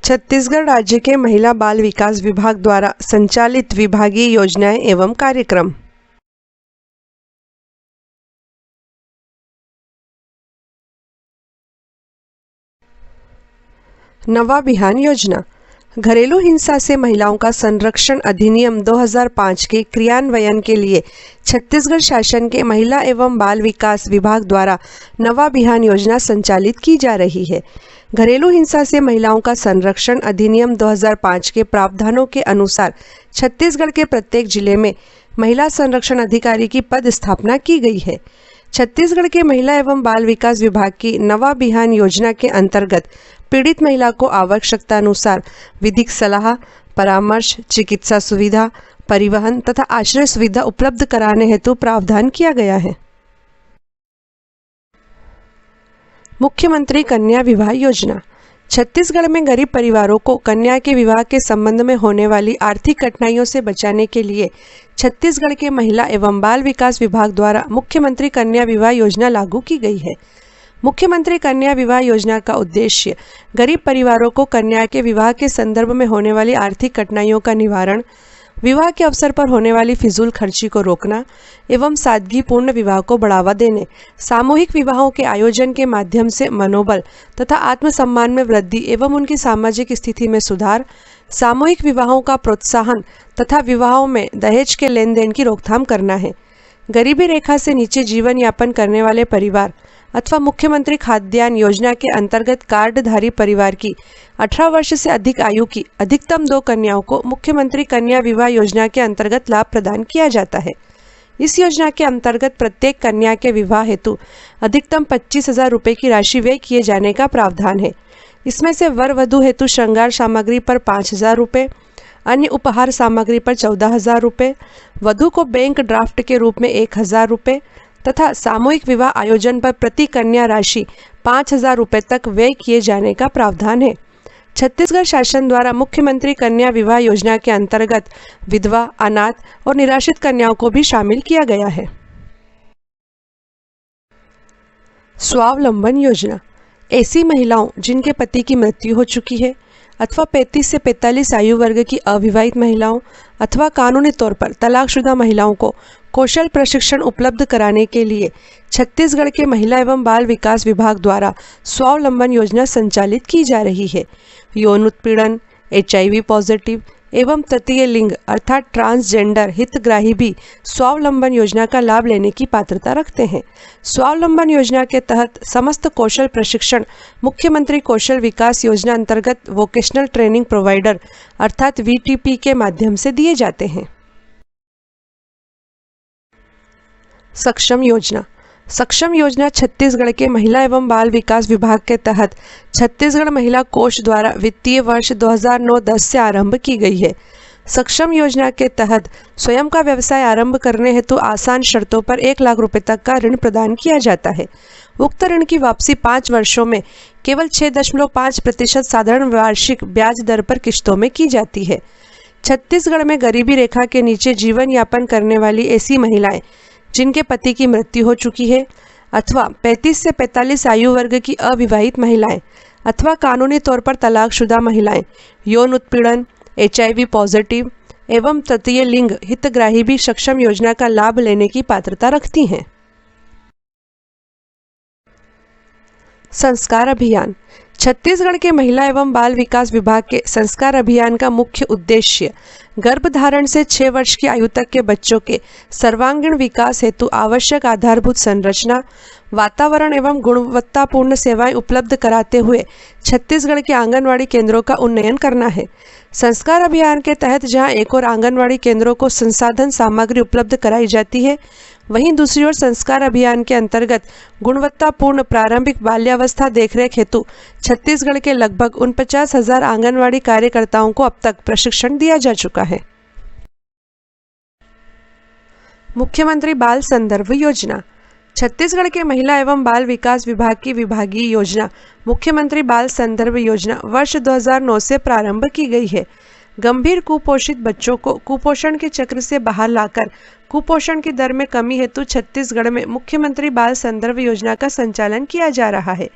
छत्तीसगढ़ राज्य के महिला बाल विकास विभाग द्वारा संचालित विभागीय योजनाएं एवं कार्यक्रम। नवा बिहान योजना घरेलू हिंसा से महिलाओं का संरक्षण अधिनियम 2005 के क्रियान्वयन के लिए छत्तीसगढ़ शासन के महिला एवं बाल विकास विभाग द्वारा नवा बिहान योजना संचालित की जा रही है। घरेलू हिंसा से महिलाओं का संरक्षण अधिनियम 2005 के प्रावधानों के अनुसार छत्तीसगढ़ के प्रत्येक जिले में महिला संरक्षण अधिकारी की पद स्थापना की गई है। छत्तीसगढ़ के महिला एवं बाल विकास विभाग की नवा बिहान योजना के अंतर्गत पीड़ित महिला को आवश्यकतानुसार विधिक सलाह, परामर्श, चिकित्सा सुविधा, परिवहन तथा आश्रय सुविधा उपलब्ध कराने हेतु प्रावधान किया गया है। मुख्यमंत्री कन्या विवाह योजना छत्तीसगढ़ में गरीब परिवारों को कन्या के विवाह के संबंध में होने वाली आर्थिक कठिनाइयों से बचाने के लिए छत्तीसगढ़ के महिला एवं बाल विकास विभाग द्वारा मुख्यमंत्री कन्या विवाह योजना लागू की गई है। मुख्यमंत्री कन्या विवाह योजना का उद्देश्य गरीब परिवारों को कन्या के विवाह के संदर्भ में होने वाली आर्थिक कठिनाइयों का निवारण, विवाह के अवसर पर होने वाली फिजूल खर्ची को रोकना एवं सादगीपूर्ण विवाह को बढ़ावा देने, सामूहिक विवाहों के आयोजन के माध्यम से मनोबल तथा आत्मसम्मान में वृद्धि एवं उनकी सामाजिक स्थिति में सुधार, सामूहिक विवाहों का प्रोत्साहन तथा विवाहों में दहेज के लेन देन की रोकथाम करना है। गरीबी रेखा से नीचे जीवन यापन करने वाले परिवार अथवा मुख्यमंत्री खाद्यान्न योजना के अंतर्गत कार्डधारी परिवार की 18 वर्ष से अधिक आयु की अधिकतम 2 कन्याओं को मुख्यमंत्री कन्या विवाह योजना के अंतर्गत लाभ प्रदान किया जाता है। इस योजना के अंतर्गत प्रत्येक कन्या के विवाह हेतु अधिकतम 25,000 रुपये की राशि व्यय किए जाने का प्रावधान है। इसमें से वर वधू हेतु श्रृंगार सामग्री पर 5,000 रुपये, अन्य उपहार सामग्री पर 14,000 रुपये, वधू को बैंक ड्राफ्ट के रूप में 1,000 रुपये तथा सामूहिक विवाह आयोजन पर प्रति कन्या राशि 5,000 रुपये तक व्यय किए जाने का प्रावधान है। छत्तीसगढ़ शासन द्वारा मुख्यमंत्री कन्या विवाह योजना के अंतर्गत विधवा, अनाथ और निराश्रित कन्याओं को भी शामिल किया गया है। स्वावलंबन योजना ऐसी महिलाओं जिनके पति की मृत्यु हो चुकी है अथवा 35 से 45 आयु वर्ग की अविवाहित महिलाओं अथवा कानूनी तौर पर तलाकशुदा महिलाओं को कौशल प्रशिक्षण उपलब्ध कराने के लिए छत्तीसगढ़ के महिला एवं बाल विकास विभाग द्वारा स्वावलंबन योजना संचालित की जा रही है। यौन उत्पीड़न, HIV पॉजिटिव एवं तृतीय लिंग अर्थात ट्रांसजेंडर हितग्राही भी स्वावलंबन योजना का लाभ लेने की पात्रता रखते हैं। स्वावलंबन योजना के तहत समस्त कौशल प्रशिक्षण मुख्यमंत्री कौशल विकास योजना अंतर्गत वोकेशनल ट्रेनिंग प्रोवाइडर अर्थात VTP के माध्यम से दिए जाते हैं। सक्षम योजना छत्तीसगढ़ के महिला एवं बाल विकास विभाग के तहत छत्तीसगढ़ महिला कोष द्वारा वित्तीय वर्ष 2009-10 से आरंभ की गई है। सक्षम योजना के तहत स्वयं का व्यवसाय आरंभ करने हेतु आसान शर्तों पर 1 लाख रुपए तक का ऋण प्रदान किया जाता है। उक्त ऋण की वापसी 5 वर्षों में केवल 6.5% साधारण वार्षिक ब्याज दर पर किश्तों में की जाती है। छत्तीसगढ़ में गरीबी रेखा के नीचे जीवन यापन करने वाली ऐसी महिलाएं जिनके पति की मृत्यु हो चुकी है अथवा 35 से 45 आयु वर्ग की अविवाहित महिलाएं अथवा कानूनी तौर पर तलाकशुदा महिलाएं, यौन उत्पीड़न, HIV पॉजिटिव एवं तृतीय लिंग हितग्राही भी सक्षम योजना का लाभ लेने की पात्रता रखती हैं। संस्कार अभियान छत्तीसगढ़ के महिला एवं बाल विकास विभाग के संस्कार अभियान का मुख्य उद्देश्य गर्भधारण से 6 वर्ष की आयु तक के बच्चों के सर्वांगीण विकास हेतु आवश्यक आधारभूत संरचना, वातावरण एवं गुणवत्तापूर्ण सेवाएं उपलब्ध कराते हुए छत्तीसगढ़ के आंगनवाड़ी केंद्रों का उन्नयन करना है। संस्कार अभियान के तहत जहां एक और आंगनवाड़ी केंद्रों को संसाधन सामग्री उपलब्ध कराई जाती है, वहीं दूसरी ओर संस्कार अभियान के अंतर्गत गुणवत्तापूर्ण प्रारंभिक बाल्यावस्था देखरेख हेतु छत्तीसगढ़ के लगभग 49,000 आंगनवाड़ी कार्यकर्ताओं को अब तक प्रशिक्षण दिया जा चुका है। मुख्यमंत्री बाल संदर्भ योजना छत्तीसगढ़ के महिला एवं बाल विकास विभाग की विभागीय योजना मुख्यमंत्री बाल संदर्भ योजना वर्ष 2009 से प्रारंभ की गई है। गंभीर कुपोषित बच्चों को कुपोषण के चक्र से बाहर लाकर कुपोषण की दर में कमी हेतु छत्तीसगढ़ में मुख्यमंत्री बाल संदर्भ योजना का संचालन किया जा रहा है।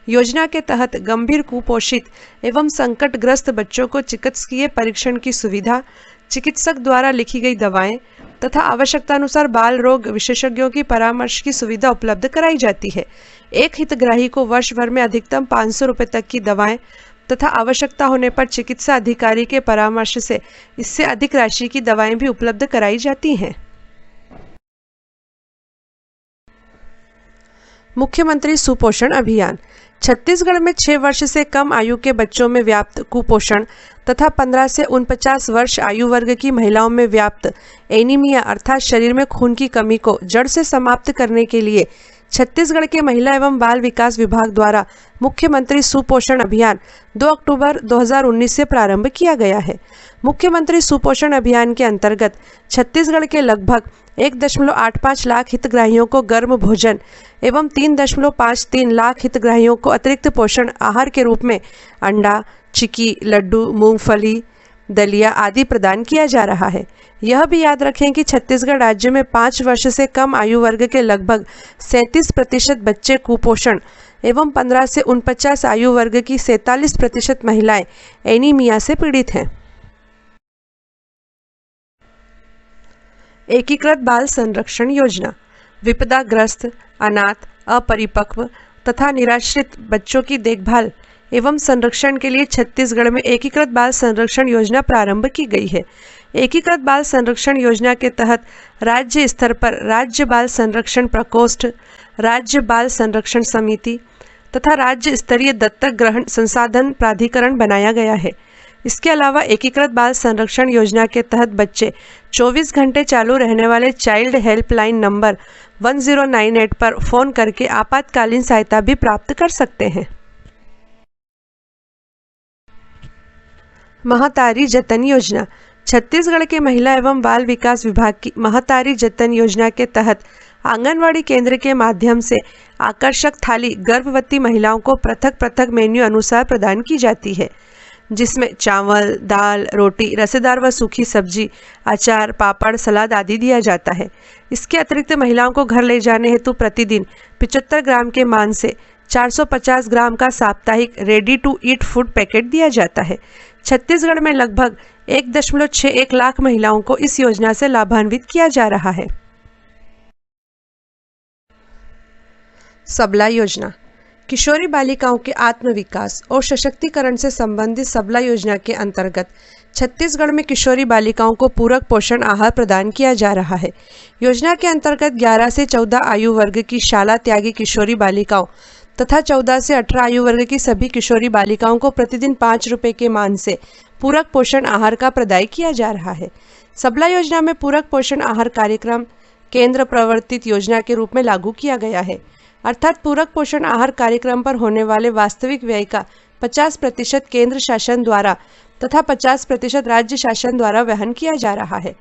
योजना के तहत गंभीर कुपोषित एवं संकटग्रस्त बच्चों को चिकित्सकीय परीक्षण की सुविधा, चिकित्सक द्वारा लिखी गई दवाएं तथा आवश्यकतानुसार बाल रोग विशेषज्ञों की परामर्श की सुविधा उपलब्ध कराई जाती है। एक हितग्राही को वर्ष भर में अधिकतम 500 रुपये तक की दवाएं तथा आवश्यकता होने पर चिकित्सा अधिकारी के परामर्श से इससे अधिक राशि की दवाएं भी उपलब्ध कराई जाती हैं। मुख्यमंत्री सुपोषण अभियान। छत्तीसगढ़ में 6 वर्ष से कम आयु के बच्चों में व्याप्त कुपोषण तथा 15 से 49 वर्ष आयु वर्ग की महिलाओं में व्याप्त एनीमिया अर्थात शरीर में खून की कमी को जड़ से समाप्त करने के लिए छत्तीसगढ़ के महिला एवं बाल विकास विभाग द्वारा मुख्यमंत्री सुपोषण अभियान 2 अक्टूबर 2019 से प्रारंभ किया गया है। मुख्यमंत्री सुपोषण अभियान के अंतर्गत छत्तीसगढ़ के लगभग 1.85 लाख हितग्राहियों को गर्म भोजन एवं 3.53 लाख हितग्राहियों को अतिरिक्त पोषण आहार के रूप में अंडा, चिक्की, लड्डू, मूंगफली, दलिया आदि प्रदान किया जा रहा है। यह भी याद रखें कि छत्तीसगढ़ राज्य में 5 वर्ष से कम आयु वर्ग के लगभग 37% बच्चे कुपोषण एवं 15 से 49 आयु वर्ग की 47% महिलाएं एनीमिया से पीड़ित हैं। एकीकृत बाल संरक्षण योजना। विपदाग्रस्त, अनाथ, अपरिपक्व तथा निराश्रित बच्चों की देखभाल एवं संरक्षण के लिए छत्तीसगढ़ में एकीकृत बाल संरक्षण योजना प्रारंभ की गई है। एकीकृत बाल संरक्षण योजना के तहत राज्य स्तर पर राज्य बाल संरक्षण प्रकोष्ठ, राज्य बाल संरक्षण समिति तथा राज्य स्तरीय दत्तक ग्रहण संसाधन प्राधिकरण बनाया गया है। इसके अलावा एकीकृत बाल संरक्षण योजना के तहत बच्चे 24 घंटे चालू रहने वाले चाइल्ड हेल्पलाइन नंबर 1098 पर फोन करके आपातकालीन सहायता भी प्राप्त कर सकते हैं। महतारी जतन योजना। छत्तीसगढ़ के महिला एवं बाल विकास विभाग की महतारी जतन योजना के तहत आंगनवाड़ी केंद्र के माध्यम से आकर्षक थाली गर्भवती महिलाओं को पृथक पृथक मेन्यू अनुसार प्रदान की जाती है, जिसमें चावल, दाल, रोटी, रसेदार व सूखी सब्जी, अचार, पापड़, सलाद आदि दिया जाता है। इसके अतिरिक्त महिलाओं को घर ले जाने हेतु प्रतिदिन 75 ग्राम के मान से 450 ग्राम का साप्ताहिक ready to eat food packet दिया जाता है। छत्तीसगढ़ में लगभग 1.61 लाख महिलाओं को इस योजना से लाभान्वित किया जा रहा है। सबला योजना। किशोरी बालिकाओं के आत्म विकास और सशक्तिकरण से संबंधित सबला योजना के अंतर्गत छत्तीसगढ़ में किशोरी बालिकाओं को पूरक पोषण आहार प्रदान किया जा रहा है। योजना के अंतर्गत 11 से 14 आयु वर्ग की शाला त्यागी किशोरी बालिकाओं तथा 14 से 18 आयु वर्ग की सभी किशोरी बालिकाओं को प्रतिदिन 5 रुपये के मान से पूरक पोषण आहार का प्रदाय किया जा रहा है। सबला योजना में पूरक पोषण आहार कार्यक्रम केंद्र प्रवर्तित योजना के रूप में लागू किया गया है, अर्थात पूरक पोषण आहार कार्यक्रम पर होने वाले वास्तविक व्यय का 50% केंद्र शासन द्वारा तथा 50% राज्य शासन द्वारा वहन किया जा रहा है।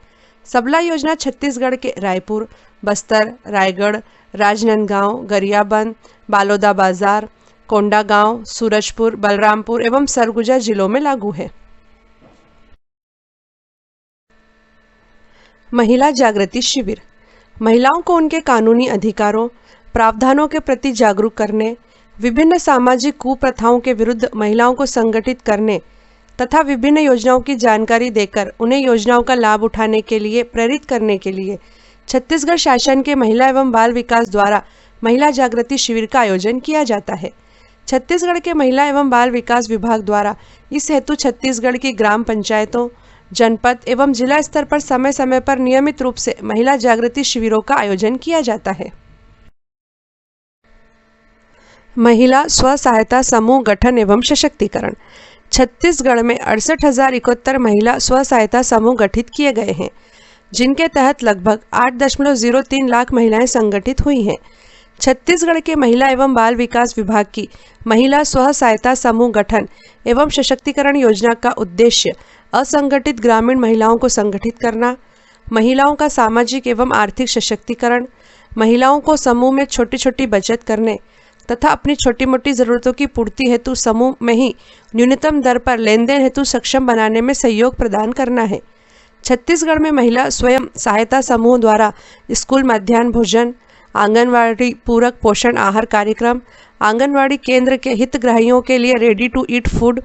सबला योजना छत्तीसगढ़ के रायपुर, बस्तर, रायगढ़, राजनांदगांव, गरियाबंद, बालोदाबाजार, कोंडागांव, सूरजपुर, बलरामपुर एवं सरगुजा जिलों में लागू है। महिला जागृति शिविर। महिलाओं को उनके कानूनी अधिकारों, प्रावधानों के प्रति जागरूक करने, विभिन्न सामाजिक कुप्रथाओं के विरुद्ध महिलाओं को संगठित करने तथा विभिन्न योजनाओं की जानकारी देकर उन्हें योजनाओं का लाभ उठाने के लिए प्रेरित करने के लिए छत्तीसगढ़ शासन के महिला एवं बाल विकास द्वारा महिला जागृति शिविर का आयोजन किया जाता है। छत्तीसगढ़ के महिला एवं बाल विकास विभाग द्वारा इस हेतु छत्तीसगढ़ की ग्राम पंचायतों, जनपद एवं जिला स्तर पर समय समय पर नियमित रूप से महिला जागृति शिविरों का आयोजन किया जाता है। महिला स्व सहायता समूह गठन एवं सशक्तिकरण। छत्तीसगढ़ में 68,071 महिला स्व सहायता समूह गठित किए गए हैं, जिनके तहत लगभग 8.03 लाख महिलाएं संगठित हुई हैं। छत्तीसगढ़ के महिला एवं बाल विकास विभाग की महिला स्व सहायता समूह गठन एवं सशक्तिकरण योजना का उद्देश्य असंगठित ग्रामीण महिलाओं को संगठित करना, महिलाओं का सामाजिक एवं आर्थिक सशक्तिकरण, महिलाओं को समूह में छोटी छोटी बचत करने तथा अपनी छोटी मोटी ज़रूरतों की पूर्ति हेतु समूह में ही न्यूनतम दर पर लेन देन हेतु सक्षम बनाने में सहयोग प्रदान करना है। छत्तीसगढ़ में महिला स्वयं सहायता समूह द्वारा स्कूल मध्याह्न भोजन, आंगनवाड़ी पूरक पोषण आहार कार्यक्रम, आंगनवाड़ी केंद्र के हितग्राहियों के लिए रेडी टू ईट फूड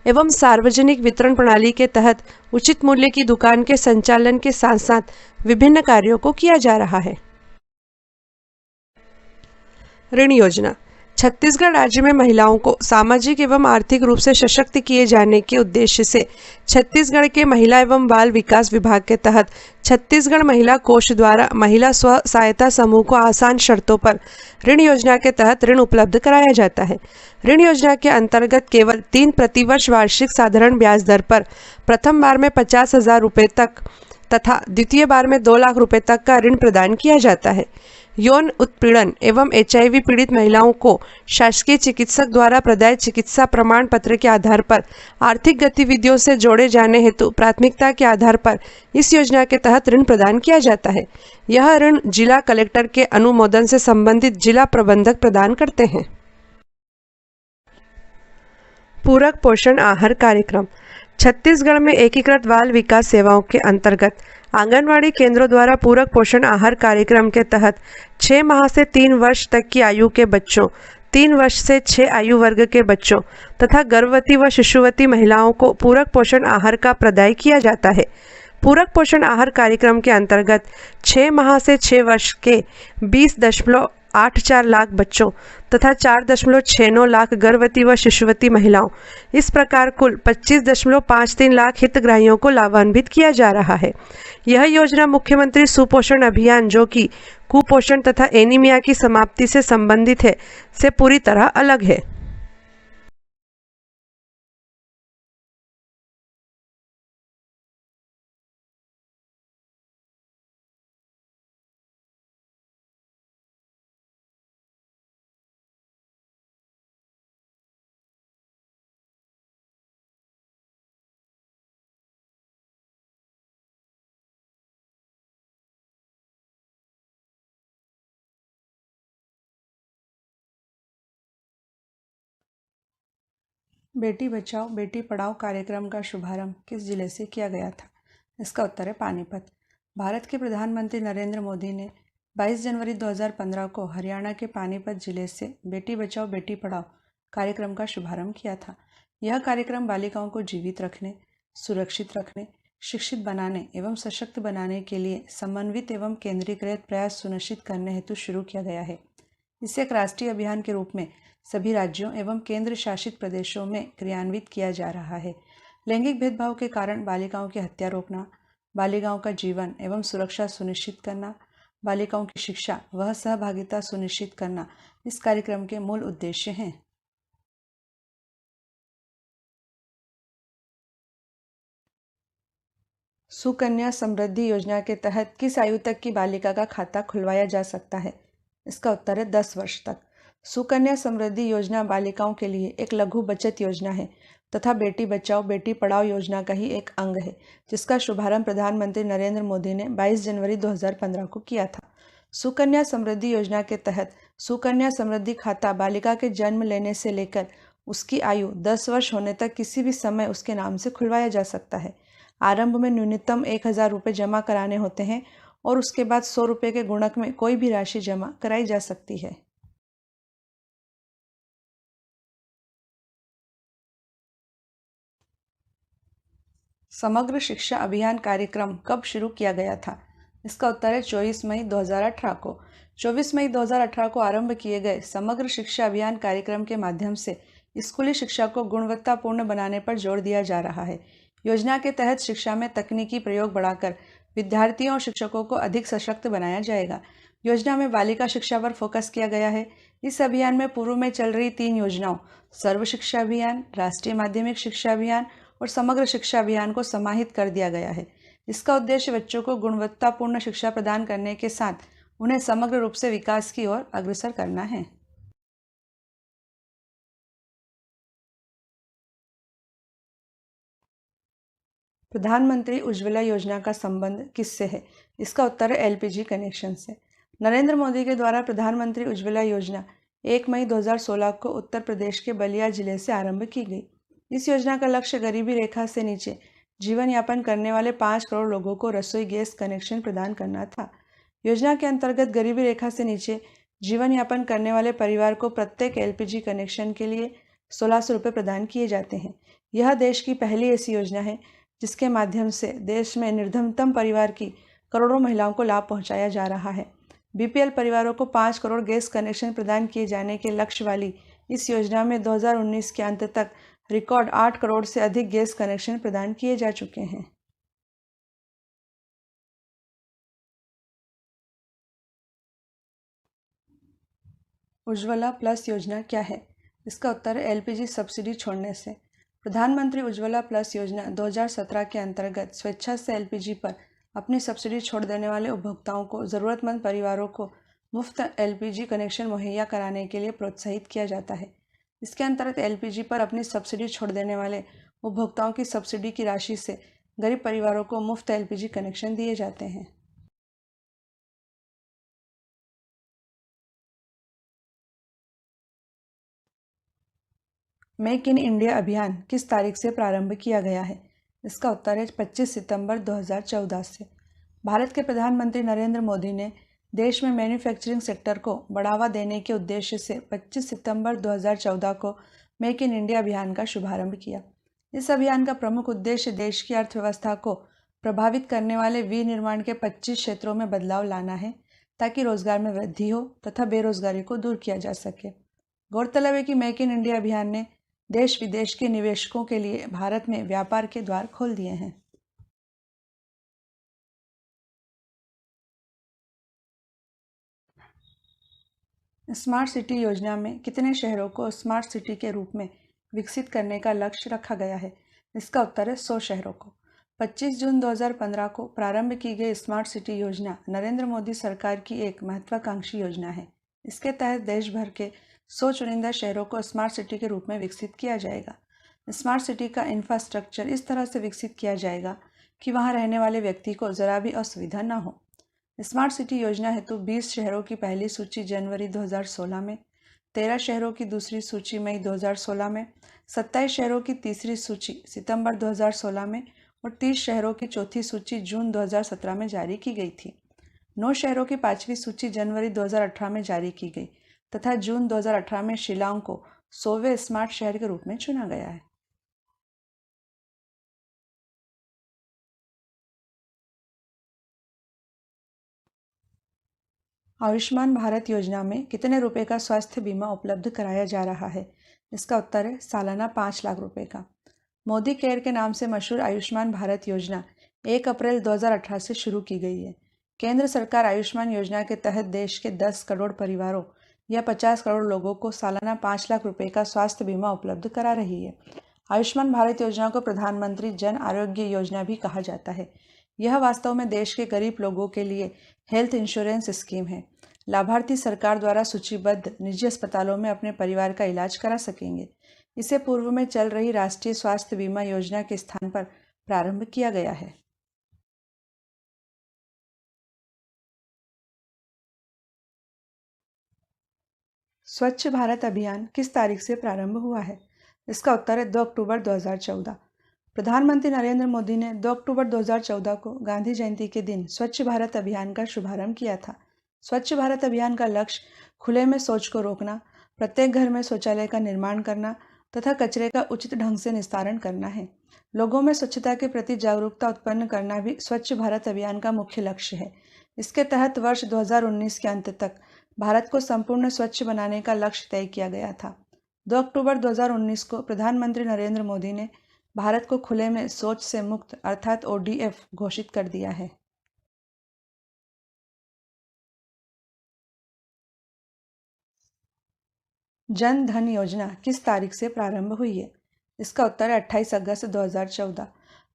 एवं सार्वजनिक वितरण प्रणाली के तहत उचित मूल्य की दुकान के संचालन के साथ साथ विभिन्न कार्यों को किया जा रहा है। ऋण योजना। छत्तीसगढ़ राज्य में महिलाओं को सामाजिक एवं आर्थिक रूप से सशक्त किए जाने के उद्देश्य से छत्तीसगढ़ के महिला एवं बाल विकास विभाग के तहत छत्तीसगढ़ महिला कोष द्वारा महिला स्व सहायता समूह को आसान शर्तों पर ऋण योजना के तहत ऋण उपलब्ध कराया जाता है। ऋण योजना के अंतर्गत केवल 3 प्रतिवर्ष वार्षिक साधारण ब्याज दर पर प्रथम बार में 50,000 रुपये तक तथा द्वितीय बार में 2 लाख रुपये तक का ऋण प्रदान किया जाता है। यौन उत्पीड़न एवं HIV पीड़ित महिलाओं को शासकीय चिकित्सक द्वारा प्रदाय चिकित्सा प्रमाण पत्र के आधार पर आर्थिक गतिविधियों से जोड़े जाने हेतु प्राथमिकता के आधार पर इस योजना के तहत ऋण प्रदान किया जाता है। यह ऋण जिला कलेक्टर के अनुमोदन से संबंधित जिला प्रबंधक प्रदान करते हैं। पूरक पोषण आहार कार्यक्रम। छत्तीसगढ़ में एकीकृत बाल विकास सेवाओं के अंतर्गत आंगनवाड़ी केंद्रों द्वारा पूरक पोषण आहार कार्यक्रम के तहत 6 माह से 3 वर्ष तक की आयु के बच्चों, 3 वर्ष से 6 आयु वर्ग के बच्चों तथा गर्भवती व शिशुवती महिलाओं को पूरक पोषण आहार का प्रदाय किया जाता है। पूरक पोषण आहार कार्यक्रम के अंतर्गत 6 माह से 6 वर्ष के 20.84 लाख बच्चों तथा 4.69 लाख गर्भवती व शिशुवती महिलाओं, इस प्रकार कुल 25.53 लाख हितग्राहियों को लाभान्वित किया जा रहा है। यह योजना मुख्यमंत्री सुपोषण अभियान, जो कि कुपोषण तथा एनीमिया की समाप्ति से संबंधित है, से पूरी तरह अलग है। बेटी बचाओ बेटी पढ़ाओ कार्यक्रम का शुभारंभ किस जिले से किया गया था? इसका उत्तर है पानीपत। भारत के प्रधानमंत्री नरेंद्र मोदी ने 22 जनवरी 2015 को हरियाणा के पानीपत जिले से बेटी बचाओ बेटी पढ़ाओ कार्यक्रम का शुभारंभ किया था। यह कार्यक्रम बालिकाओं को जीवित रखने, सुरक्षित रखने, शिक्षित बनाने एवं सशक्त बनाने के लिए समन्वित एवं केंद्रीकृत प्रयास सुनिश्चित करने हेतु शुरू किया गया है। इसे एक राष्ट्रीय अभियान के रूप में सभी राज्यों एवं केंद्र शासित प्रदेशों में क्रियान्वित किया जा रहा है। लैंगिक भेदभाव के कारण बालिकाओं की हत्या रोकना, बालिकाओं का जीवन एवं सुरक्षा सुनिश्चित करना, बालिकाओं की शिक्षा व सहभागिता सुनिश्चित करना इस कार्यक्रम के मूल उद्देश्य हैं। सुकन्या समृद्धि योजना के तहत किस आयु तक की बालिका का खाता खुलवाया जा सकता है? इसका उत्तर है 10 वर्ष तक। सुकन्या समृद्धि योजना बालिकाओं के लिए एक लघु बचत योजना है तथा बेटी बचाओ बेटी पढ़ाओ योजना का ही एक अंग है, जिसका शुभारंभ प्रधानमंत्री नरेंद्र मोदी ने 22 जनवरी 2015 को किया था। सुकन्या समृद्धि योजना के तहत सुकन्या समृद्धि खाता बालिका के जन्म लेने से लेकर उसकी आयु 10 वर्ष होने तक किसी भी समय उसके नाम से खुलवाया जा सकता है। आरंभ में न्यूनतम 1,000 रुपये जमा कराने होते हैं और उसके बाद 100 रुपये के गुणक में कोई भी राशि जमा कराई जा सकती है। समग्र शिक्षा अभियान कार्यक्रम कब शुरू किया गया था? इसका उत्तर है 24 मई 2018 को। 24 मई 2018 को आरंभ किए गए समग्र शिक्षा अभियान कार्यक्रम के माध्यम से स्कूली शिक्षा को गुणवत्तापूर्ण बनाने पर जोर दिया जा रहा है। योजना के तहत शिक्षा में तकनीकी प्रयोग बढ़ाकर विद्यार्थियों और शिक्षकों को अधिक सशक्त बनाया जाएगा। योजना में बालिका शिक्षा पर फोकस किया गया है। इस अभियान में पूर्व में चल रही 3 योजनाओं सर्व शिक्षा अभियान, राष्ट्रीय माध्यमिक शिक्षा अभियान और समग्र शिक्षा अभियान को समाहित कर दिया गया है। इसका उद्देश्य बच्चों को गुणवत्तापूर्ण शिक्षा प्रदान करने के साथ उन्हें समग्र रूप से विकास की ओर अग्रसर करना है। प्रधानमंत्री उज्ज्वला योजना का संबंध किससे है? इसका उत्तर है LPG कनेक्शन से। नरेंद्र मोदी के द्वारा प्रधानमंत्री उज्ज्वला योजना 1 मई 2016 को उत्तर प्रदेश के बलिया जिले से आरंभ की गई। इस योजना का लक्ष्य गरीबी रेखा से नीचे जीवन यापन करने वाले 5 करोड़ लोगों को रसोई गैस कनेक्शन प्रदान करना था। योजना के अंतर्गत गरीबी रेखा से नीचे जीवन यापन करने वाले परिवार को प्रत्येक एलपीजी कनेक्शन के लिए 1600 रुपये प्रदान किए जाते हैं। यह देश की पहली ऐसी योजना है जिसके माध्यम से देश में निर्धनतम परिवार की करोड़ों महिलाओं को लाभ पहुंचाया जा रहा है। बीपीएल परिवारों को 5 करोड़ गैस कनेक्शन प्रदान किए जाने के लक्ष्य वाली इस योजना में 2019 के अंत तक रिकॉर्ड 8 करोड़ से अधिक गैस कनेक्शन प्रदान किए जा चुके हैं। उज्ज्वला प्लस योजना क्या है? इसका उत्तर है एलपीजी सब्सिडी छोड़ने से। प्रधानमंत्री उज्ज्वला प्लस योजना 2017 के अंतर्गत स्वेच्छा से एलपीजी पर अपनी सब्सिडी छोड़ देने वाले उपभोक्ताओं को ज़रूरतमंद परिवारों को मुफ्त एलपीजी कनेक्शन मुहैया कराने के लिए प्रोत्साहित किया जाता है। इसके अंतर्गत एलपीजी पर अपनी सब्सिडी छोड़ देने वाले उपभोक्ताओं की सब्सिडी की राशि से गरीब परिवारों को मुफ्त एलपीजी कनेक्शन दिए जाते हैं। मेक इन इंडिया अभियान किस तारीख से प्रारंभ किया गया है? इसका उत्तर है 25 सितंबर 2014 से। भारत के प्रधानमंत्री नरेंद्र मोदी ने देश में मैन्युफैक्चरिंग सेक्टर को बढ़ावा देने के उद्देश्य से 25 सितंबर 2014 को मेक इन इंडिया अभियान का शुभारंभ किया। इस अभियान का प्रमुख उद्देश्य देश की अर्थव्यवस्था को प्रभावित करने वाले विनिर्माण के 25 क्षेत्रों में बदलाव लाना है ताकि रोजगार में वृद्धि हो तथा बेरोजगारी को दूर किया जा सके। गौरतलब है कि मेक इन इंडिया अभियान ने देश विदेश के निवेशकों के लिए भारत में व्यापार के द्वार खोल दिए हैं। स्मार्ट सिटी योजना में कितने शहरों को स्मार्ट सिटी के रूप में विकसित करने का लक्ष्य रखा गया है? इसका उत्तर है 100 शहरों को। 25 जून 2015 को प्रारंभ की गई स्मार्ट सिटी योजना नरेंद्र मोदी सरकार की एक महत्वाकांक्षी योजना है। इसके तहत देश भर के 100 चुनिंदा शहरों को स्मार्ट सिटी के रूप में विकसित किया जाएगा। स्मार्ट सिटी का इंफ्रास्ट्रक्चर इस तरह से विकसित किया जाएगा कि वहां रहने वाले व्यक्ति को जरा भी असुविधा न हो। स्मार्ट सिटी योजना हेतु 20 शहरों की पहली सूची जनवरी 2016 में, 13 शहरों की दूसरी सूची मई 2016 में, 27 शहरों की तीसरी सूची सितंबर 2016 में और 30 शहरों की चौथी सूची जून 2017 में जारी की गई थी। 9 शहरों की 5वीं सूची जनवरी 2018 में जारी की गई तथा जून 2018 में शिलांग को 100वें स्मार्ट शहर के रूप में चुना गया है। आयुष्मान भारत योजना में कितने रुपए का स्वास्थ्य बीमा उपलब्ध कराया जा रहा है? इसका उत्तर है सालाना 5 लाख रुपए का। मोदी केयर के नाम से मशहूर आयुष्मान भारत योजना 1 अप्रैल 2018 से शुरू की गई है। केंद्र सरकार आयुष्मान योजना के तहत देश के 10 करोड़ परिवारों या 50 करोड़ लोगों को सालाना 5 लाख रुपए का स्वास्थ्य बीमा उपलब्ध करा रही है। आयुष्मान भारत योजना को प्रधानमंत्री जन आरोग्य योजना भी कहा जाता है। यह वास्तव में देश के गरीब लोगों के लिए हेल्थ इंश्योरेंस स्कीम है। लाभार्थी सरकार द्वारा सूचीबद्ध निजी अस्पतालों में अपने परिवार का इलाज करा सकेंगे। इसे पूर्व में चल रही राष्ट्रीय स्वास्थ्य बीमा योजना के स्थान पर प्रारंभ किया गया है। स्वच्छ भारत अभियान किस तारीख से प्रारंभ हुआ है? इसका उत्तर है 2 अक्टूबर 2014। प्रधानमंत्री नरेंद्र मोदी ने 2 अक्टूबर 2014 को गांधी जयंती के दिन स्वच्छ भारत अभियान का शुभारंभ किया था। स्वच्छ भारत अभियान का लक्ष्य खुले में शौच को रोकना, प्रत्येक घर में शौचालय का निर्माण करना तथा कचरे का उचित ढंग से निस्तारण करना है। लोगों में स्वच्छता के प्रति जागरूकता उत्पन्न करना भी स्वच्छ भारत अभियान का मुख्य लक्ष्य है। इसके तहत वर्ष 2019 के अंत तक भारत को संपूर्ण स्वच्छ बनाने का लक्ष्य तय किया गया था। 2 अक्टूबर 2019 को प्रधानमंत्री नरेंद्र मोदी ने भारत को खुले में शौच से मुक्त अर्थात ODF घोषित कर दिया है। जन धन योजना किस तारीख से प्रारंभ हुई है? इसका उत्तर है 28 अगस्त 2014।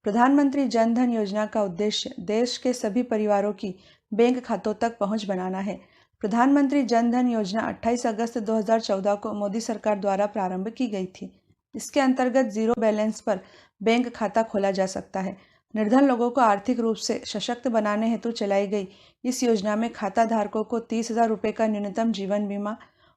प्रधानमंत्री जन धन योजना का उद्देश्य देश के सभी परिवारों की बैंक खातों तक पहुंच बनाना है। प्रधानमंत्री जन धन योजना 28 अगस्त 2014 को मोदी सरकार द्वारा प्रारंभ की गई थी। इसके अंतर्गत जीरो बैलेंस पर बैंक खाता खोला जा सकता है। निर्धन लोगों को आर्थिक रूप से सशक्त बनाने हेतु चलाई गई इस योजना में खाता धारकों को 30,000 रुपये का न्यूनतम जीवन बीमा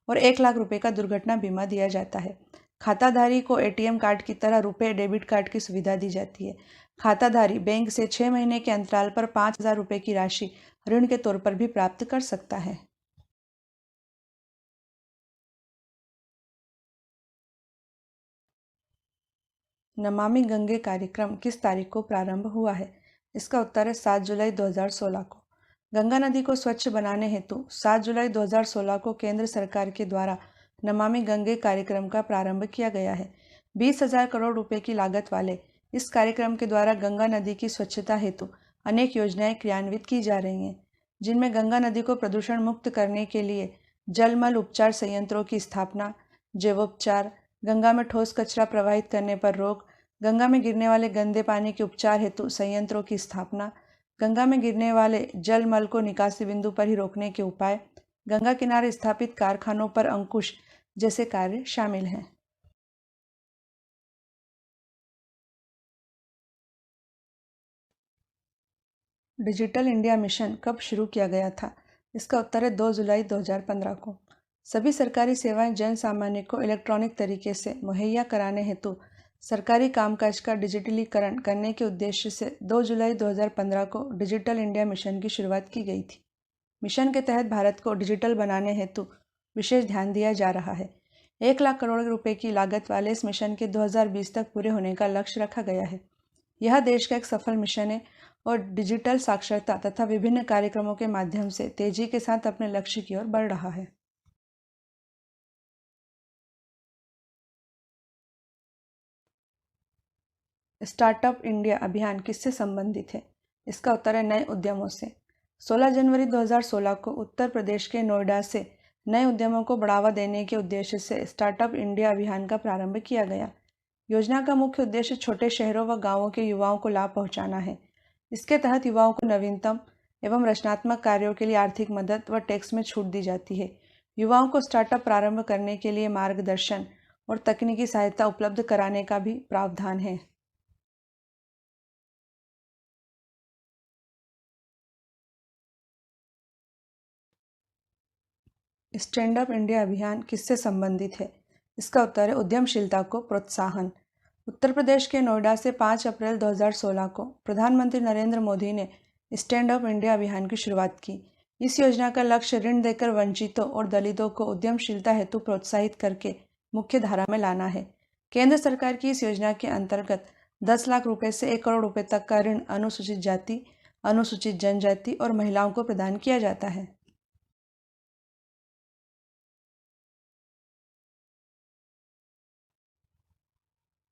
और 1 लाख रुपए का दुर्घटना बीमा दिया जाता है। खाताधारी को ATM कार्ड की तरह रुपए डेबिट कार्ड की सुविधा दी जाती है। खाताधारी बैंक से 6 महीने के अंतराल पर 5,000 रुपये की राशि ऋण के तौर पर भी प्राप्त कर सकता है। नमामि गंगे कार्यक्रम किस तारीख को प्रारंभ हुआ है? इसका उत्तर है 7 जुलाई 2016 को। गंगा नदी को स्वच्छ बनाने हेतु 7 जुलाई 2016 को केंद्र सरकार के द्वारा नमामि गंगे कार्यक्रम का प्रारंभ किया गया है। 20,000 करोड़ रुपए की लागत वाले इस कार्यक्रम के द्वारा गंगा नदी की स्वच्छता हेतु अनेक योजनाएं क्रियान्वित की जा रही हैं, जिनमें गंगा नदी को प्रदूषण मुक्त करने के लिए जलमल उपचार संयंत्रों की स्थापना, जैवोपचार, गंगा में ठोस कचरा प्रवाहित करने पर रोक, गंगा में गिरने वाले गंदे पानी के उपचार हेतु संयंत्रों की स्थापना, गंगा में गिरने वाले जल मल को निकासी बिंदु पर ही रोकने के उपाय, गंगा किनारे स्थापित कारखानों पर अंकुश जैसे कार्य शामिल हैं। डिजिटल इंडिया मिशन कब शुरू किया गया था? इसका उत्तर है 2 जुलाई 2015 को। सभी सरकारी सेवाएं जन सामान्य को इलेक्ट्रॉनिक तरीके से मुहैया कराने हेतु सरकारी कामकाज का डिजिटलीकरण करने के उद्देश्य से 2 जुलाई 2015 को डिजिटल इंडिया मिशन की शुरुआत की गई थी। मिशन के तहत भारत को डिजिटल बनाने हेतु विशेष ध्यान दिया जा रहा है। 1 लाख करोड़ रुपए की लागत वाले इस मिशन के 2020 तक पूरे होने का लक्ष्य रखा गया है। यह देश का एक सफल मिशन है और डिजिटल साक्षरता तथा विभिन्न कार्यक्रमों के माध्यम से तेजी के साथ अपने लक्ष्य की ओर बढ़ रहा है। स्टार्टअप इंडिया अभियान किससे संबंधित है? इसका उत्तर है नए उद्यमों से। 16 जनवरी 2016 को उत्तर प्रदेश के नोएडा से नए उद्यमों को बढ़ावा देने के उद्देश्य से स्टार्टअप इंडिया अभियान का प्रारंभ किया गया। योजना का मुख्य उद्देश्य छोटे शहरों व गांवों के युवाओं को लाभ पहुंचाना है। इसके तहत युवाओं को नवीनतम एवं रचनात्मक कार्यों के लिए आर्थिक मदद व टैक्स में छूट दी जाती है। युवाओं को स्टार्टअप प्रारंभ करने के लिए मार्गदर्शन और तकनीकी सहायता उपलब्ध कराने का भी प्रावधान है। स्टैंड अप इंडिया अभियान किससे संबंधित है? इसका उत्तर है उद्यमशीलता को प्रोत्साहन। उत्तर प्रदेश के नोएडा से 5 अप्रैल 2016 को प्रधानमंत्री नरेंद्र मोदी ने स्टैंड अप इंडिया अभियान की शुरुआत की। इस योजना का लक्ष्य ऋण देकर वंचितों और दलितों को उद्यमशीलता हेतु प्रोत्साहित करके मुख्य धारा में लाना है। केंद्र सरकार की इस योजना के अंतर्गत 10 लाख रुपए से 1 करोड़ रुपए तक का ऋण अनुसूचित जाति, अनुसूचित जनजाति और महिलाओं को प्रदान किया जाता है।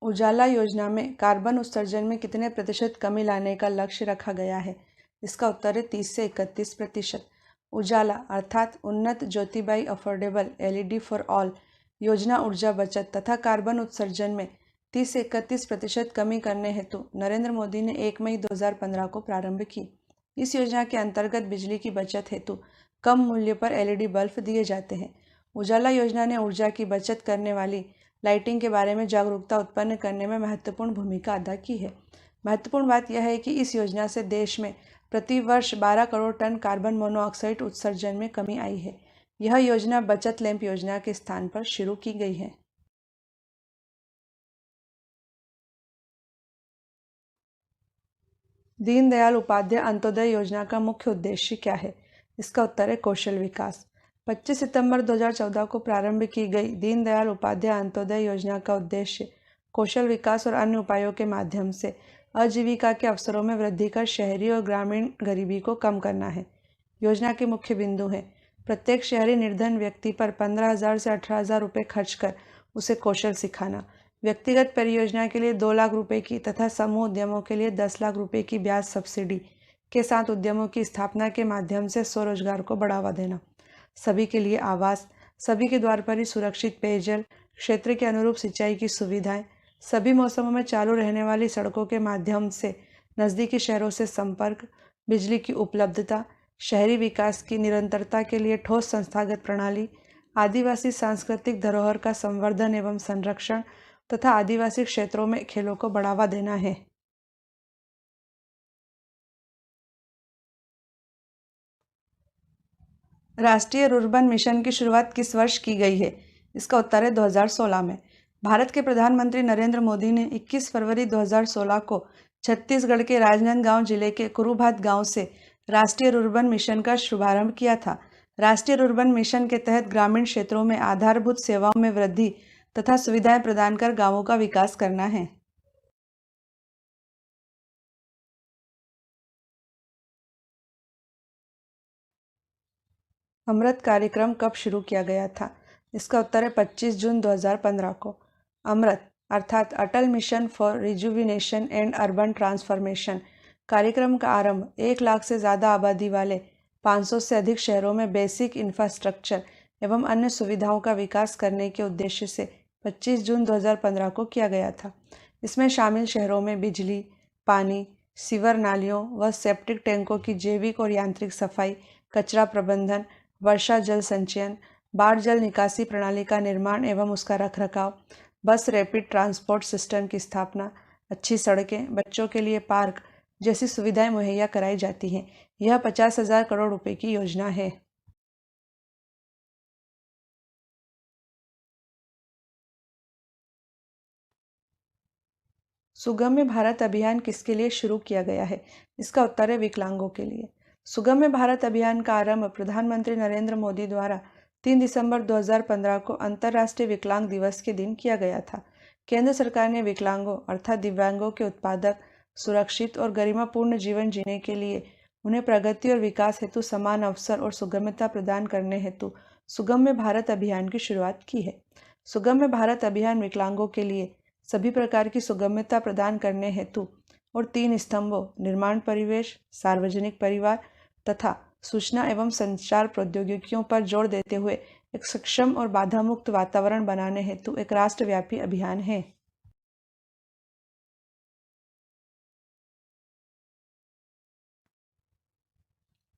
उजाला योजना में कार्बन उत्सर्जन में कितने प्रतिशत कमी लाने का लक्ष्य रखा गया है? इसका उत्तर है 30 से 31%। उजाला अर्थात उन्नत Jyotibai affordable LED for all योजना ऊर्जा बचत तथा कार्बन उत्सर्जन में 30 से 31% कमी करने हेतु नरेंद्र मोदी ने 1 मई 2015 को प्रारंभ की। इस योजना के अंतर्गत बिजली की बचत हेतु कम मूल्य पर एलईडी बल्ब दिए जाते हैं। उजाला योजना ने ऊर्जा की बचत करने वाली लाइटिंग के बारे में जागरूकता उत्पन्न करने में महत्वपूर्ण भूमिका अदा की है। महत्वपूर्ण बात यह है कि इस योजना से देश में प्रति वर्ष 12 करोड़ टन कार्बन मोनोऑक्साइड उत्सर्जन में कमी आई है। यह योजना बचत लैंप योजना के स्थान पर शुरू की गई है। दीनदयाल उपाध्याय अंत्योदय योजना का मुख्य उद्देश्य क्या है? इसका उत्तर है कौशल विकास। 25 सितंबर 2014 को प्रारंभ की गई दीनदयाल उपाध्याय अंत्योदय योजना का उद्देश्य कौशल विकास और अन्य उपायों के माध्यम से आजीविका के अवसरों में वृद्धि कर शहरी और ग्रामीण गरीबी को कम करना है। योजना के मुख्य बिंदु हैं: प्रत्येक शहरी निर्धन व्यक्ति पर 15,000 से 18,000 रुपये खर्च कर उसे कौशल सिखाना, व्यक्तिगत परियोजना के लिए 2 लाख रुपए की तथा समूह उद्यमों के लिए 10 लाख रुपए की ब्याज सब्सिडी के साथ उद्यमों की स्थापना के माध्यम से स्वरोजगार को बढ़ावा देना, सभी के लिए आवास, सभी के द्वार पर ही सुरक्षित पेयजल, क्षेत्र के अनुरूप सिंचाई की सुविधाएं, सभी मौसमों में चालू रहने वाली सड़कों के माध्यम से नज़दीकी शहरों से संपर्क, बिजली की उपलब्धता, शहरी विकास की निरंतरता के लिए ठोस संस्थागत प्रणाली, आदिवासी सांस्कृतिक धरोहर का संवर्धन एवं संरक्षण तथा आदिवासी क्षेत्रों में खेलों को बढ़ावा देना है। राष्ट्रीय रुर्बन मिशन की शुरुआत किस वर्ष की गई है? इसका उत्तर है 2016 में। भारत के प्रधानमंत्री नरेंद्र मोदी ने 21 फरवरी 2016 को छत्तीसगढ़ के राजनांदगांव जिले के कुरुभात गांव से राष्ट्रीय रुर्बन मिशन का शुभारंभ किया था। राष्ट्रीय रुर्बन मिशन के तहत ग्रामीण क्षेत्रों में आधारभूत सेवाओं में वृद्धि तथा सुविधाएं प्रदान कर गांवों का विकास करना है। अमृत कार्यक्रम कब शुरू किया गया था? इसका उत्तर है 25 जून 2015 को। अमृत अर्थात Atal mission for rejuvenation and urban transformation कार्यक्रम का आरंभ 1 लाख से ज़्यादा आबादी वाले 500 से अधिक शहरों में बेसिक इंफ्रास्ट्रक्चर एवं अन्य सुविधाओं का विकास करने के उद्देश्य से 25 जून 2015 को किया गया था। इसमें शामिल शहरों में बिजली, पानी, सीवर नालियों व सेप्टिक टैंकों की जैविक और यांत्रिक सफाई, कचरा प्रबंधन, वर्षा जल संचयन, बाढ़ जल निकासी प्रणाली का निर्माण एवं उसका रखरखाव, बस रैपिड ट्रांसपोर्ट सिस्टम की स्थापना, अच्छी सड़कें, बच्चों के लिए पार्क जैसी सुविधाएं मुहैया कराई जाती हैं। यह 50,000 करोड़ रुपए की योजना है। सुगम्य भारत अभियान किसके लिए शुरू किया गया है? इसका उत्तर है विकलांगों के लिए। सुगम्य भारत अभियान का आरंभ प्रधानमंत्री नरेंद्र मोदी द्वारा 3 दिसंबर 2015 को अंतर्राष्ट्रीय विकलांग दिवस के दिन किया गया था। केंद्र सरकार ने विकलांगों अर्थात दिव्यांगों के उत्पादक, सुरक्षित और गरिमापूर्ण जीवन जीने के लिए उन्हें प्रगति और विकास हेतु समान अवसर और सुगम्यता प्रदान करने हेतु सुगम्य भारत अभियान की शुरुआत की है। सुगम्य भारत अभियान विकलांगों के लिए सभी प्रकार की सुगम्यता प्रदान करने हेतु और 3 स्तंभों निर्माण परिवेश, सार्वजनिक परिवार तथा सूचना एवं संचार प्रौद्योगिकियों पर जोर देते हुए एक सक्षम और बाधा मुक्त वातावरण बनाने हेतु एक राष्ट्रव्यापी अभियान है।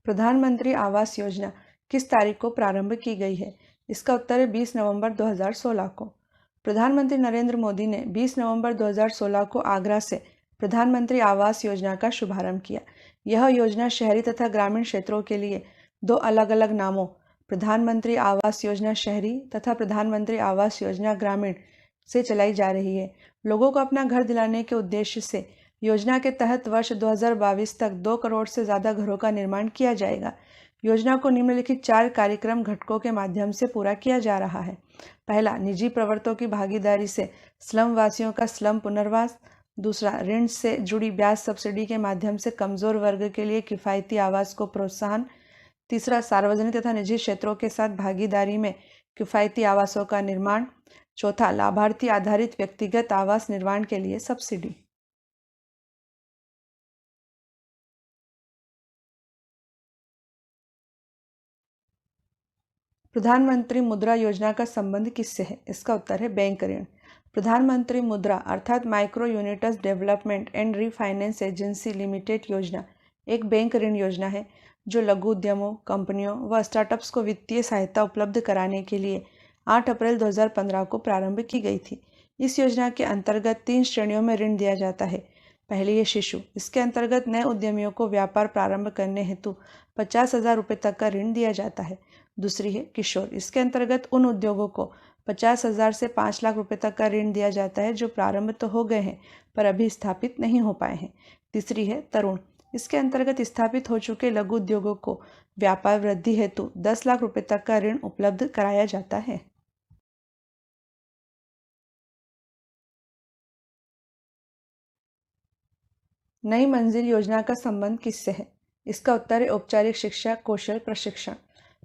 प्रधानमंत्री आवास योजना किस तारीख को प्रारंभ की गई है? इसका उत्तर है 20 नवंबर 2016 को। प्रधानमंत्री नरेंद्र मोदी ने 20 नवंबर 2016 को आगरा से प्रधानमंत्री आवास योजना का शुभारंभ किया। यह योजना शहरी तथा ग्रामीण क्षेत्रों के लिए 2 अलग अलग नामों प्रधानमंत्री आवास योजना शहरी तथा प्रधानमंत्री आवास योजना ग्रामीण से चलाई जा रही है। लोगों को अपना घर दिलाने के उद्देश्य से योजना के तहत वर्ष 2022 तक 2 करोड़ से ज़्यादा घरों का निर्माण किया जाएगा। योजना को निम्नलिखित 4 कार्यक्रम घटकों के माध्यम से पूरा किया जा रहा है। पहला, निजी प्रवर्तकों की भागीदारी से स्लम वासियों का स्लम पुनर्वास। दूसरा, ऋण से जुड़ी ब्याज सब्सिडी के माध्यम से कमजोर वर्ग के लिए किफ़ायती आवास को प्रोत्साहन। तीसरा, सार्वजनिक तथा निजी क्षेत्रों के साथ भागीदारी में किफ़ायती आवासों का निर्माण। चौथा, लाभार्थी आधारित व्यक्तिगत आवास निर्माण के लिए सब्सिडी। प्रधानमंत्री मुद्रा योजना का संबंध किससे है? इसका उत्तर है बैंक ऋण। प्रधानमंत्री मुद्रा अर्थात micro units development and refinance agency limited योजना एक बैंक ऋण योजना है जो लघु उद्यमों, कंपनियों व स्टार्टअप्स को वित्तीय सहायता उपलब्ध कराने के लिए 8 अप्रैल 2015 को प्रारंभ की गई थी। इस योजना के अंतर्गत 3 श्रेणियों में ऋण दिया जाता है। पहली है शिशु। इसके अंतर्गत नए उद्यमियों को व्यापार प्रारंभ करने हेतु 50,000 रुपये तक का ऋण दिया जाता है। दूसरी है किशोर। इसके अंतर्गत उन उद्योगों को 50,000 से 5 लाख रुपए तक का ऋण दिया जाता है जो प्रारंभ तो हो गए हैं पर अभी स्थापित नहीं हो पाए हैं। तीसरी है तरुण। इसके अंतर्गत स्थापित हो चुके लघु उद्योगों को व्यापार वृद्धि हेतु 10 लाख रुपए तक का ऋण उपलब्ध कराया जाता है। नई मंजिल योजना का संबंध किससे है? इसका उत्तर है औपचारिक शिक्षा कौशल प्रशिक्षण।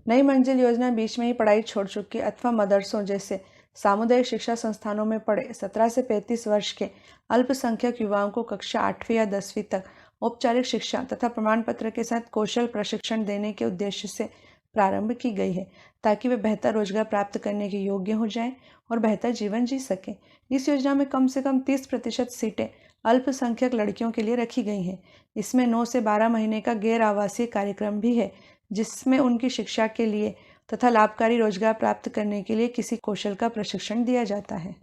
नई मंजिल योजना बीच में ही पढ़ाई छोड़ चुके अथवा मदरसों जैसे सामुदायिक शिक्षा संस्थानों में पढ़े 17 से 35 वर्ष के अल्पसंख्यक युवाओं को कक्षा 8वीं या 10वीं तक औपचारिक शिक्षा तथा प्रमाण पत्र के साथ कौशल प्रशिक्षण देने के उद्देश्य से प्रारंभ की गई है ताकि वे बेहतर रोजगार प्राप्त करने के योग्य हो जाएं और बेहतर जीवन जी सकें। इस योजना में कम से कम 30% सीटें अल्पसंख्यक लड़कियों के लिए रखी गई हैं। इसमें 9 से 12 महीने का गैर आवासीय कार्यक्रम भी है जिसमें उनकी शिक्षा के लिए तथा लाभकारी रोजगार प्राप्त करने के लिए किसी कौशल का प्रशिक्षण दिया जाता है।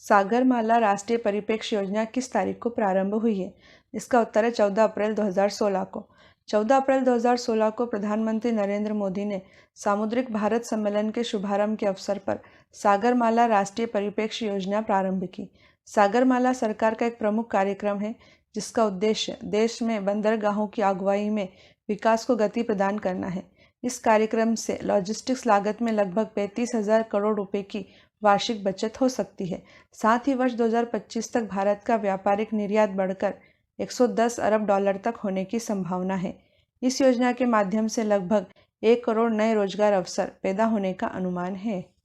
सागरमाला राष्ट्रीय परिप्रेक्ष्य योजना किस तारीख को प्रारंभ हुई है? इसका उत्तर है 14 अप्रैल 2016 को। 14 अप्रैल 2016 को प्रधानमंत्री नरेंद्र मोदी ने सामुद्रिक भारत सम्मेलन के शुभारंभ के अवसर पर सागरमाला राष्ट्रीय परिप्रेक्ष्य योजना प्रारंभ की। सागरमाला सरकार का एक प्रमुख कार्यक्रम है जिसका उद्देश्य देश में बंदरगाहों की अगुवाई में विकास को गति प्रदान करना है। इस कार्यक्रम से लॉजिस्टिक्स लागत में लगभग 35,000 करोड़ रुपए की वार्षिक बचत हो सकती है। साथ ही वर्ष 2025 तक भारत का व्यापारिक निर्यात बढ़कर 110 अरब डॉलर तक होने की संभावना है। इस योजना के माध्यम से लगभग 1 करोड़ नए रोजगार अवसर पैदा होने का अनुमान है।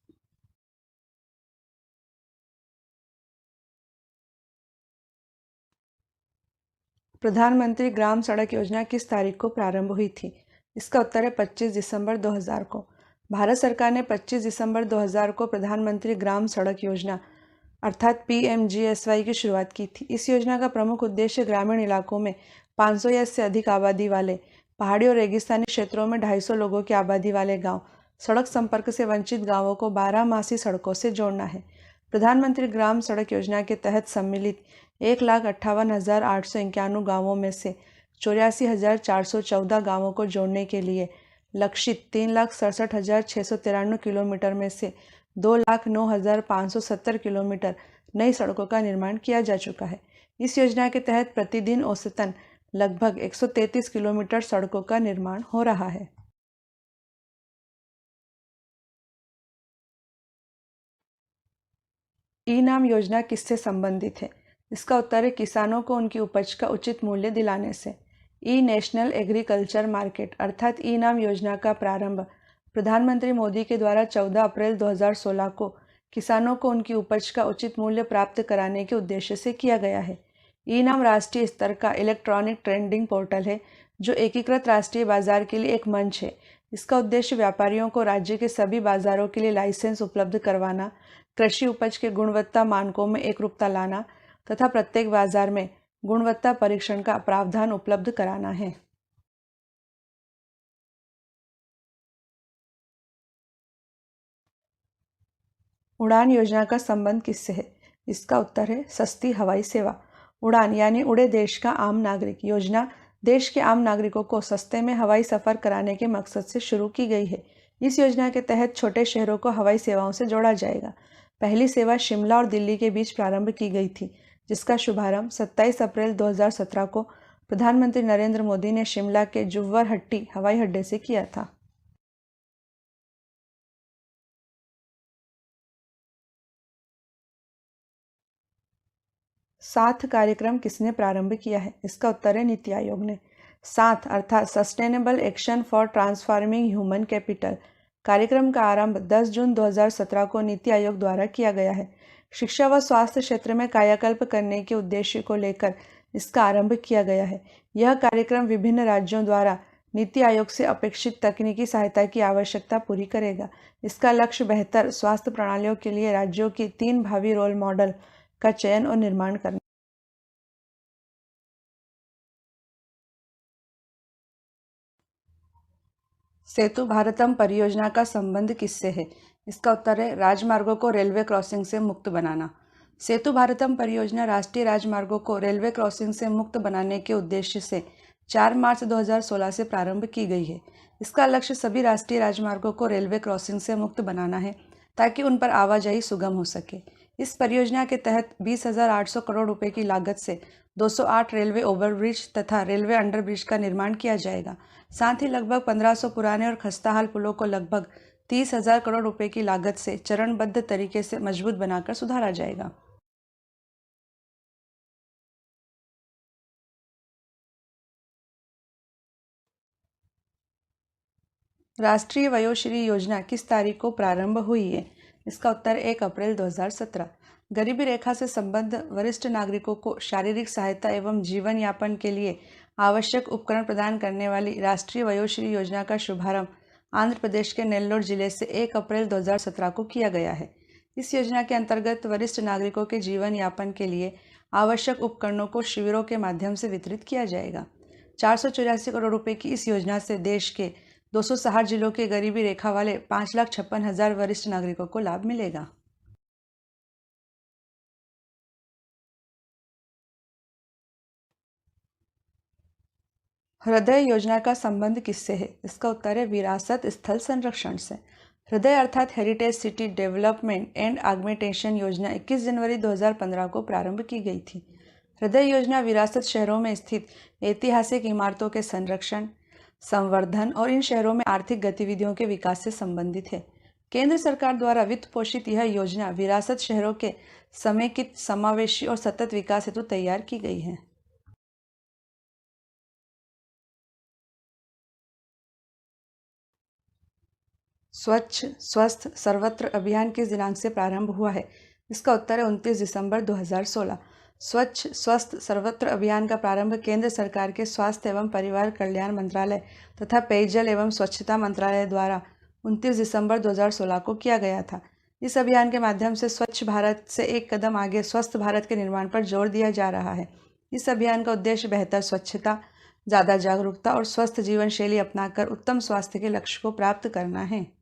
प्रधानमंत्री ग्राम सड़क योजना किस तारीख को प्रारंभ हुई थी? इसका उत्तर है 25 दिसंबर 2000 को। भारत सरकार ने 25 दिसंबर 2000 को प्रधानमंत्री ग्राम सड़क योजना अर्थात PMGSY की शुरुआत की थी। इस योजना का प्रमुख उद्देश्य ग्रामीण इलाकों में 500 या इससे अधिक आबादी वाले, पहाड़ी और रेगिस्तानी क्षेत्रों में 250 लोगों की आबादी वाले गांव, सड़क संपर्क से वंचित गांवों को 12 सड़कों से जोड़ना है। प्रधानमंत्री ग्राम सड़क योजना के तहत सम्मिलित 1,58,891 गांवों में से 84,414 गांवों को जोड़ने के लिए लक्षित 3,67,693 किलोमीटर में से 2,09,570 किलोमीटर नई सड़कों का निर्माण किया जा चुका है। इस योजना के तहत प्रतिदिन औसतन लगभग 133 किलोमीटर सड़कों का निर्माण हो रहा है। ई नाम योजना किससे संबंधित है? इसका उत्तर है किसानों को उनकी उपज का उचित मूल्य दिलाने से। ई नेशनल एग्रीकल्चर मार्केट अर्थात ई नाम योजना का प्रारंभ प्रधानमंत्री मोदी के द्वारा 14 अप्रैल 2016 को किसानों को उनकी उपज का उचित मूल्य प्राप्त कराने के उद्देश्य से किया गया है। ई नाम राष्ट्रीय स्तर का इलेक्ट्रॉनिक ट्रेडिंग पोर्टल है जो एकीकृत राष्ट्रीय बाजार के लिए एक मंच है। इसका उद्देश्य व्यापारियों को राज्य के सभी बाजारों के लिए लाइसेंस उपलब्ध करवाना, कृषि उपज के गुणवत्ता मानकों में एकरूपता लाना तथा प्रत्येक बाजार में गुणवत्ता परीक्षण का प्रावधान उपलब्ध कराना है। उड़ान योजना का संबंध किससे है? इसका उत्तर है सस्ती हवाई सेवा। उड़ान यानी उड़े देश का आम नागरिक योजना देश के आम नागरिकों को सस्ते में हवाई सफर कराने के मकसद से शुरू की गई है। इस योजना के तहत छोटे शहरों को हवाई सेवाओं से जोड़ा जाएगा। पहली सेवा शिमला और दिल्ली के बीच प्रारंभ की गई थी, जिसका शुभारंभ 27 अप्रैल 2017 को प्रधानमंत्री नरेंद्र मोदी ने शिमला के जुव्वरहट्टी हवाई अड्डे से किया था। साथ कार्यक्रम किसने प्रारंभ किया है? इसका उत्तर है नीति आयोग ने। साथ अर्थात sustainable action for transforming human capital कार्यक्रम का आरंभ 10 जून 2017 को नीति आयोग द्वारा किया गया है। शिक्षा व स्वास्थ्य क्षेत्र में कायाकल्प करने के उद्देश्य को लेकर इसका आरंभ किया गया है। यह कार्यक्रम विभिन्न राज्यों द्वारा नीति आयोग से अपेक्षित तकनीकी सहायता की आवश्यकता पूरी करेगा। इसका लक्ष्य बेहतर स्वास्थ्य प्रणालियों के लिए राज्यों की 3 भावी रोल मॉडल का चयन और निर्माण करना। सेतु भारतम परियोजना का संबंध किससे है? इसका उत्तर है राजमार्गों को रेलवे क्रॉसिंग से मुक्त बनाना। सेतु भारतम परियोजना राष्ट्रीय राजमार्गों को रेलवे क्रॉसिंग से मुक्त बनाने के उद्देश्य से 4 मार्च 2016 से प्रारंभ की गई है। इसका लक्ष्य सभी राष्ट्रीय राजमार्गों को रेलवे क्रॉसिंग से मुक्त बनाना है ताकि उन पर आवाजाही सुगम हो सके। इस परियोजना के तहत 20,800 करोड़ रुपए की लागत से 208 रेलवे ओवरब्रिज तथा रेलवे अंडरब्रिज का निर्माण किया जाएगा। साथ ही लगभग 1500 पुराने और खस्ताहाल पुलों को लगभग 30,000 करोड़ रुपए की लागत से चरणबद्ध तरीके से मजबूत बनाकर सुधारा जाएगा। राष्ट्रीय वयोश्री योजना किस तारीख को प्रारंभ हुई है? इसका उत्तर 1 अप्रैल 2017। गरीबी रेखा से संबद्ध वरिष्ठ नागरिकों को शारीरिक सहायता एवं जीवन यापन के लिए आवश्यक उपकरण प्रदान करने वाली राष्ट्रीय वयोश्री योजना का शुभारंभ आंध्र प्रदेश के नेल्लोर जिले से 1 अप्रैल 2017 को किया गया है। इस योजना के अंतर्गत वरिष्ठ नागरिकों के जीवन यापन के लिए आवश्यक उपकरणों को शिविरों के माध्यम से वितरित किया जाएगा। 484 करोड़ रुपए की इस योजना से देश के 260 जिलों के गरीबी रेखा वाले 5,56,000 वरिष्ठ नागरिकों को लाभ मिलेगा। हृदय योजना का संबंध किससे है? इसका उत्तर है विरासत स्थल संरक्षण से। हृदय अर्थात heritage city development and augmentation योजना 21 जनवरी 2015 को प्रारंभ की गई थी। हृदय योजना विरासत शहरों में स्थित ऐतिहासिक इमारतों के संरक्षण, संवर्धन और इन शहरों में आर्थिक गतिविधियों के विकास से संबंधित है। केंद्र सरकार द्वारा वित्त पोषित यह योजना विरासत शहरों के समेकित, समावेशी और सतत विकास हेतु तैयार की गई है। स्वच्छ स्वस्थ सर्वत्र अभियान किस दिनांक से प्रारंभ हुआ है? इसका उत्तर है 29 दिसंबर 2016। स्वच्छ स्वस्थ सर्वत्र अभियान का प्रारंभ केंद्र सरकार के स्वास्थ्य एवं परिवार कल्याण मंत्रालय तथा पेयजल एवं स्वच्छता मंत्रालय द्वारा 29 दिसंबर 2016 को किया गया था। इस अभियान के माध्यम से स्वच्छ भारत से एक कदम आगे स्वस्थ भारत के निर्माण पर जोर दिया जा रहा है। इस अभियान का उद्देश्य बेहतर स्वच्छता, ज़्यादा जागरूकता और स्वस्थ जीवन शैली अपनाकर उत्तम स्वास्थ्य के लक्ष्य को प्राप्त करना है।